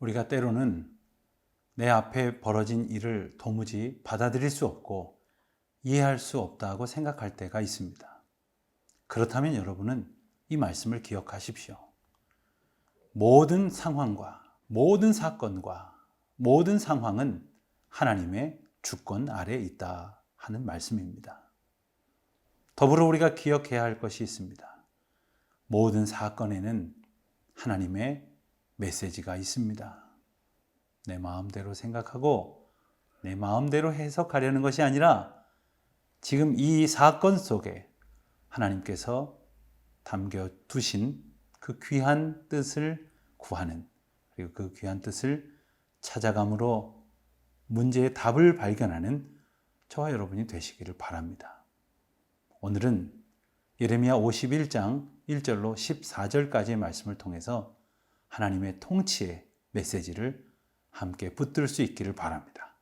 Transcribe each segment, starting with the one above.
우리가 때로는 내 앞에 벌어진 일을 도무지 받아들일 수 없고 이해할 수 없다고 생각할 때가 있습니다. 그렇다면 여러분은 이 말씀을 기억하십시오. 모든 상황과 모든 사건과 모든 상황은 하나님의 주권 아래에 있다 하는 말씀입니다. 더불어 우리가 기억해야 할 것이 있습니다. 모든 사건에는 하나님의 메시지가 있습니다. 내 마음대로 생각하고 내 마음대로 해석하려는 것이 아니라 지금 이 사건 속에 하나님께서 담겨두신 그 귀한 뜻을 구하는, 그리고 그 귀한 뜻을 찾아감으로 문제의 답을 발견하는 저와 여러분이 되시기를 바랍니다. 오늘은 예레미야 51장 1절로 14절까지의 말씀을 통해서 하나님의 통치의 메시지를 함께 붙들 수 있기를 바랍니다.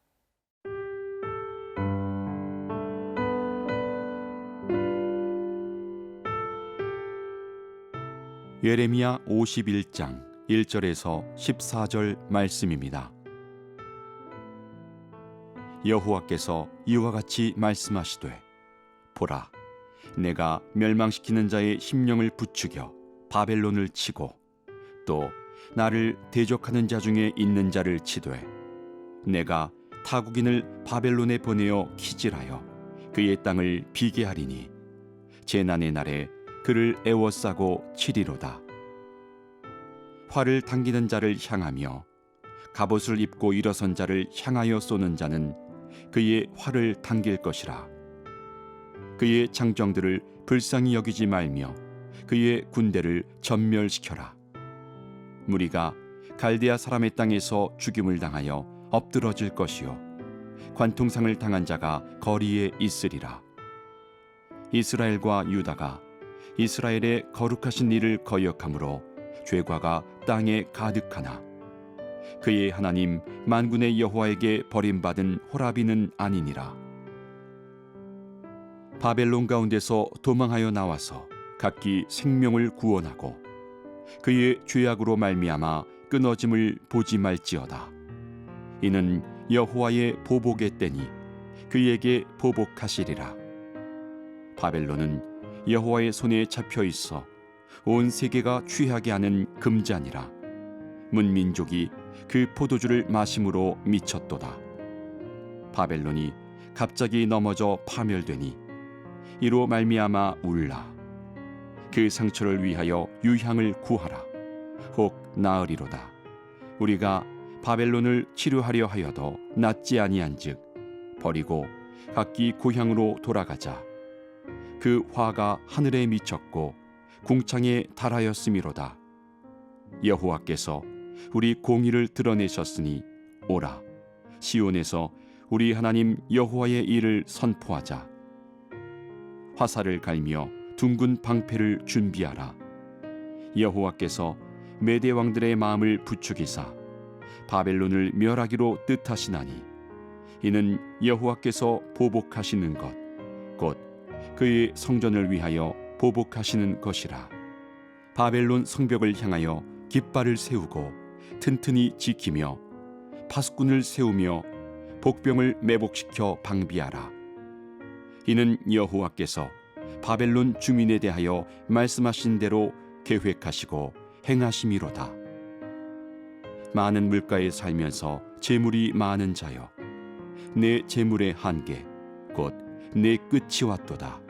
예레미야 51장 1절에서 14절 말씀입니다. 여호와께서 이와 같이 말씀하시되, 보라, 내가 멸망시키는 자의 심령을 부추겨 바벨론을 치고 또 나를 대적하는 자 중에 있는 자를 치되 내가 타국인을 바벨론에 보내어 키질하여 그의 땅을 비게 하리니 재난의 날에 그를 애워싸고 치리로다. 활을 당기는 자를 향하며 갑옷을 입고 일어선 자를 향하여 쏘는 자는 그의 활을 당길 것이라. 그의 장정들을 불쌍히 여기지 말며 그의 군대를 전멸시켜라. 무리가 갈대아 사람의 땅에서 죽임을 당하여 엎드러질 것이요 관통상을 당한 자가 거리에 있으리라. 이스라엘과 유다가 이스라엘의 거룩하신 일을 거역함으로 죄과가 땅에 가득하나 그의 하나님 만군의 여호와에게 버림받은 호라비는 아니니라. 바벨론 가운데서 도망하여 나와서 각기 생명을 구원하고 그의 죄악으로 말미암아 끊어짐을 보지 말지어다. 이는 여호와의 보복의 때니 그에게 보복하시리라. 바벨론은 여호와의 손에 잡혀 있어 온 세계가 취하게 하는 금잔이라. 문민족이 그 포도주를 마심으로 미쳤도다. 바벨론이 갑자기 넘어져 파멸되니 이로 말미암아 울라. 그 상처를 위하여 유향을 구하라. 혹 나으리로다. 우리가 바벨론을 치료하려 하여도 낫지 아니한즉 버리고 각기 고향으로 돌아가자. 그 화가 하늘에 미쳤고 궁창에 달하였음이로다. 여호와께서 우리 공의를 드러내셨으니 오라. 시온에서 우리 하나님 여호와의 일을 선포하자. 화살을 갈며 둥근 방패를 준비하라. 여호와께서 메대 왕들의 마음을 부추기사 바벨론을 멸하기로 뜻하시나니 이는 여호와께서 보복하시는 것 곧 그의 성전을 위하여 보복하시는 것이라. 바벨론 성벽을 향하여 깃발을 세우고 튼튼히 지키며 파수꾼을 세우며 복병을 매복시켜 방비하라. 이는 여호와께서 바벨론 주민에 대하여 말씀하신 대로 계획하시고 행하심이로다. 많은 물가에 살면서 재물이 많은 자여, 내 재물의 한계 곧 내 끝이 왔도다.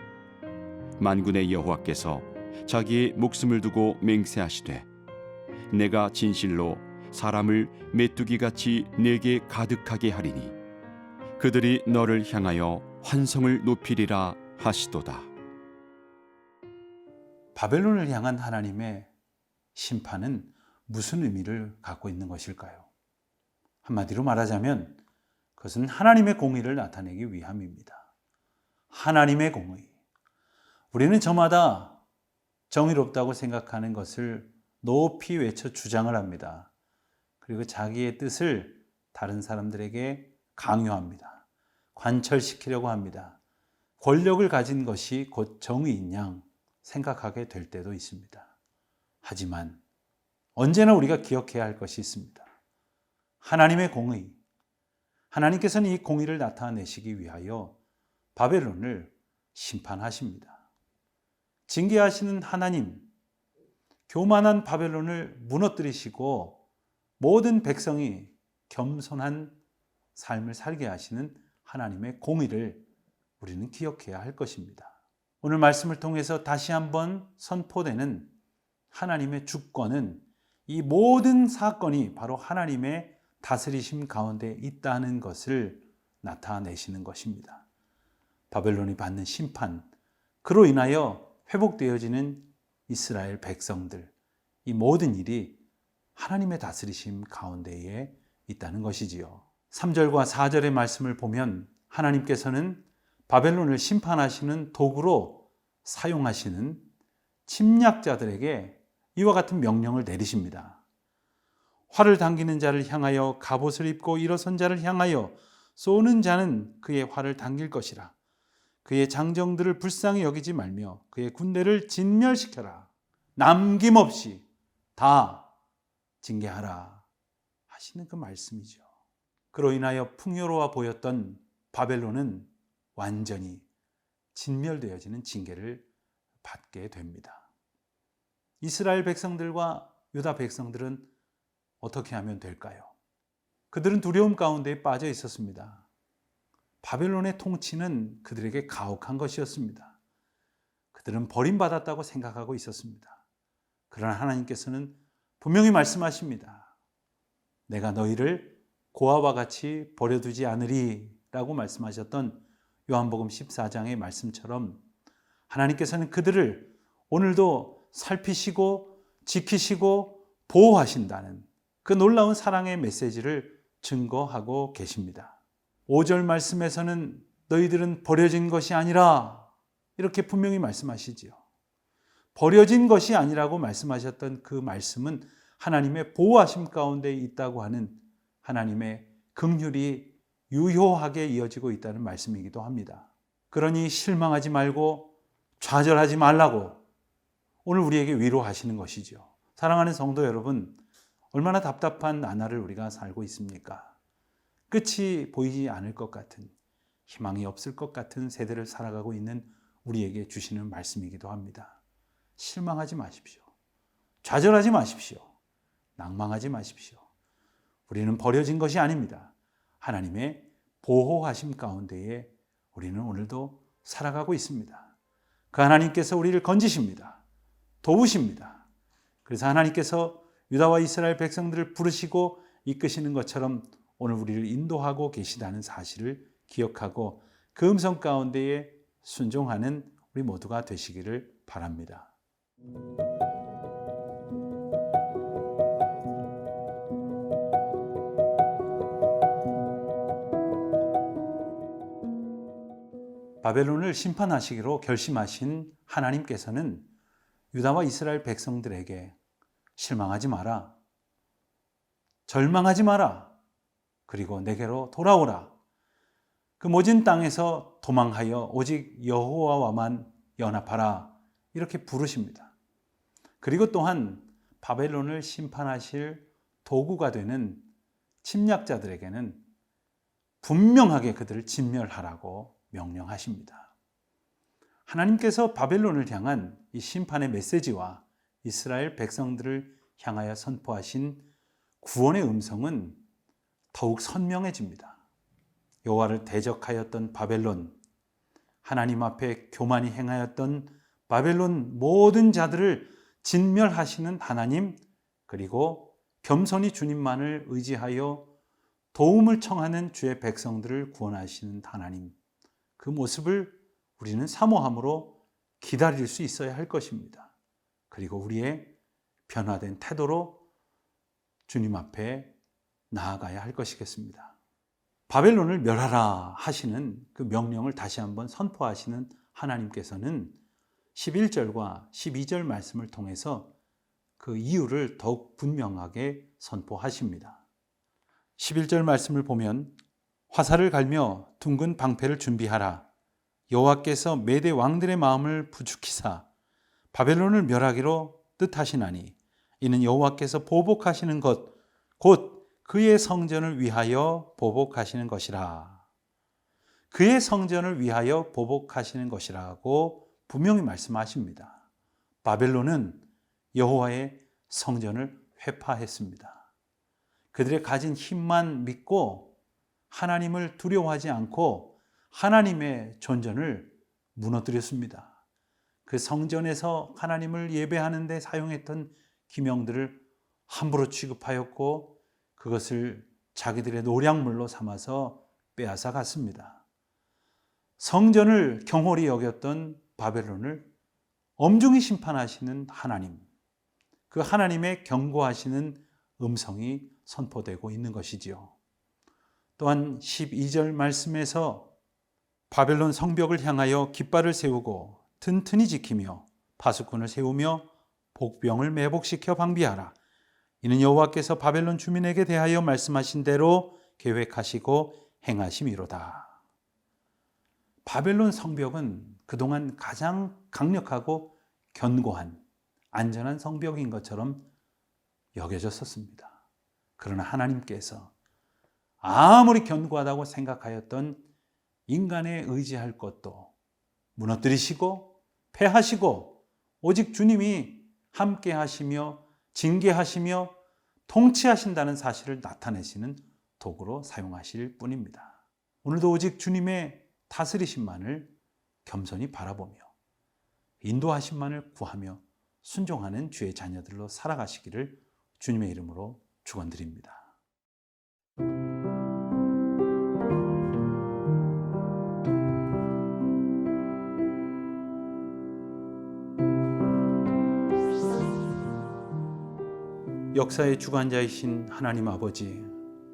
만군의 여호와께서 자기의 목숨을 두고 맹세하시되 내가 진실로 사람을 메뚜기같이 내게 가득하게 하리니 그들이 너를 향하여 환성을 높이리라 하시도다. 바벨론을 향한 하나님의 심판은 무슨 의미를 갖고 있는 것일까요? 한마디로 말하자면 그것은 하나님의 공의를 나타내기 위함입니다. 하나님의 공의. 우리는 저마다 정의롭다고 생각하는 것을 높이 외쳐 주장을 합니다. 그리고 자기의 뜻을 다른 사람들에게 강요합니다. 관철시키려고 합니다. 권력을 가진 것이 곧 정의인 양 생각하게 될 때도 있습니다. 하지만 언제나 우리가 기억해야 할 것이 있습니다. 하나님의 공의, 하나님께서는 이 공의를 나타내시기 위하여 바벨론을 심판하십니다. 징계하시는 하나님, 교만한 바벨론을 무너뜨리시고 모든 백성이 겸손한 삶을 살게 하시는 하나님의 공의를 우리는 기억해야 할 것입니다. 오늘 말씀을 통해서 다시 한번 선포되는 하나님의 주권은 이 모든 사건이 바로 하나님의 다스리심 가운데 있다는 것을 나타내시는 것입니다. 바벨론이 받는 심판, 그로 인하여 회복되어지는 이스라엘 백성들, 이 모든 일이 하나님의 다스리심 가운데에 있다는 것이지요. 3절과 4절의 말씀을 보면 하나님께서는 바벨론을 심판하시는 도구로 사용하시는 침략자들에게 이와 같은 명령을 내리십니다. 활을 당기는 자를 향하여 갑옷을 입고 일어선 자를 향하여 쏘는 자는 그의 활을 당길 것이라. 그의 장정들을 불쌍히 여기지 말며 그의 군대를 진멸시켜라. 남김없이 다 징계하라 하시는 그 말씀이죠. 그로 인하여 풍요로워 보였던 바벨론은 완전히 진멸되어지는 징계를 받게 됩니다. 이스라엘 백성들과 유다 백성들은 어떻게 하면 될까요? 그들은 두려움 가운데 빠져 있었습니다. 바벨론의 통치는 그들에게 가혹한 것이었습니다. 그들은 버림받았다고 생각하고 있었습니다. 그러나 하나님께서는 분명히 말씀하십니다. 내가 너희를 고아와 같이 버려두지 않으리 라고 말씀하셨던 요한복음 14장의 말씀처럼 하나님께서는 그들을 오늘도 살피시고 지키시고 보호하신다는 그 놀라운 사랑의 메시지를 증거하고 계십니다. 5절 말씀에서는 너희들은 버려진 것이 아니라 이렇게 분명히 말씀하시지요. 버려진 것이 아니라고 말씀하셨던 그 말씀은 하나님의 보호하심 가운데 있다고 하는 하나님의 긍휼이 유효하게 이어지고 있다는 말씀이기도 합니다. 그러니 실망하지 말고 좌절하지 말라고 오늘 우리에게 위로하시는 것이죠. 사랑하는 성도 여러분, 얼마나 답답한 나날을 우리가 살고 있습니까? 끝이 보이지 않을 것 같은, 희망이 없을 것 같은 세대를 살아가고 있는 우리에게 주시는 말씀이기도 합니다. 실망하지 마십시오. 좌절하지 마십시오. 낭망하지 마십시오. 우리는 버려진 것이 아닙니다. 하나님의 보호하심 가운데에 우리는 오늘도 살아가고 있습니다. 그 하나님께서 우리를 건지십니다. 도우십니다. 그래서 하나님께서 유다와 이스라엘 백성들을 부르시고 이끄시는 것처럼 오늘 우리를 인도하고 계시다는 사실을 기억하고 그 음성 가운데에 순종하는 우리 모두가 되시기를 바랍니다. 바벨론을 심판하시기로 결심하신 하나님께서는 유다와 이스라엘 백성들에게 실망하지 마라, 절망하지 마라, 그리고 내게로 돌아오라. 그 모진 땅에서 도망하여 오직 여호와와만 연합하라. 이렇게 부르십니다. 그리고 또한 바벨론을 심판하실 도구가 되는 침략자들에게는 분명하게 그들을 진멸하라고 명령하십니다. 하나님께서 바벨론을 향한 이 심판의 메시지와 이스라엘 백성들을 향하여 선포하신 구원의 음성은 더욱 선명해집니다. 여호와를 대적하였던 바벨론, 하나님 앞에 교만히 행하였던 바벨론 모든 자들을 진멸하시는 하나님, 그리고 겸손히 주님만을 의지하여 도움을 청하는 주의 백성들을 구원하시는 하나님, 그 모습을 우리는 사모함으로 기다릴 수 있어야 할 것입니다. 그리고 우리의 변화된 태도로 주님 앞에 나아가야 할 것이겠습니다. 바벨론을 멸하라 하시는 그 명령을 다시 한번 선포하시는 하나님께서는 11절과 12절 말씀을 통해서 그 이유를 더욱 분명하게 선포하십니다. 11절 말씀을 보면 화살을 갈며 둥근 방패를 준비하라. 여호와께서 메대 왕들의 마음을 부추기사 바벨론을 멸하기로 뜻하시나니 이는 여호와께서 보복하시는 것 곧 그의 성전을 위하여 보복하시는 것이라. 그의 성전을 위하여 보복하시는 것이라고 분명히 말씀하십니다. 바벨론은 여호와의 성전을 회파했습니다. 그들의 가진 힘만 믿고 하나님을 두려워하지 않고 하나님의 존전을 무너뜨렸습니다. 그 성전에서 하나님을 예배하는 데 사용했던 기명들을 함부로 취급하였고 그것을 자기들의 노략물로 삼아서 빼앗아 갔습니다. 성전을 경홀히 여겼던 바벨론을 엄중히 심판하시는 하나님, 그 하나님의 경고하시는 음성이 선포되고 있는 것이지요. 또한 12절 말씀에서 바벨론 성벽을 향하여 깃발을 세우고 튼튼히 지키며 파수꾼을 세우며 복병을 매복시켜 방비하라. 이는 여호와께서 바벨론 주민에게 대하여 말씀하신 대로 계획하시고 행하심이로다. 바벨론 성벽은 그동안 가장 강력하고 견고한 안전한 성벽인 것처럼 여겨졌었습니다. 그러나 하나님께서 아무리 견고하다고 생각하였던 인간에 의지할 것도 무너뜨리시고 패하시고 오직 주님이 함께 하시며 징계하시며 통치하신다는 사실을 나타내시는 도구로 사용하실 뿐입니다. 오늘도 오직 주님의 다스리심만을 겸손히 바라보며 인도하심만을 구하며 순종하는 주의 자녀들로 살아가시기를 주님의 이름으로 축원드립니다. 역사의 주관자이신 하나님 아버지,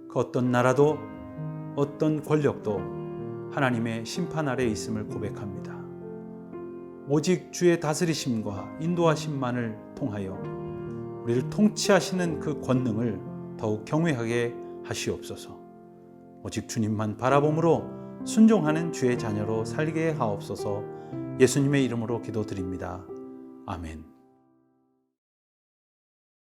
그 어떤 나라도 어떤 권력도 하나님의 심판 아래에 있음을 고백합니다. 오직 주의 다스리심과 인도하심만을 통하여 우리를 통치하시는 그 권능을 더욱 경외하게 하시옵소서. 오직 주님만 바라봄으로 순종하는 주의 자녀로 살게 하옵소서. 예수님의 이름으로 기도드립니다. 아멘.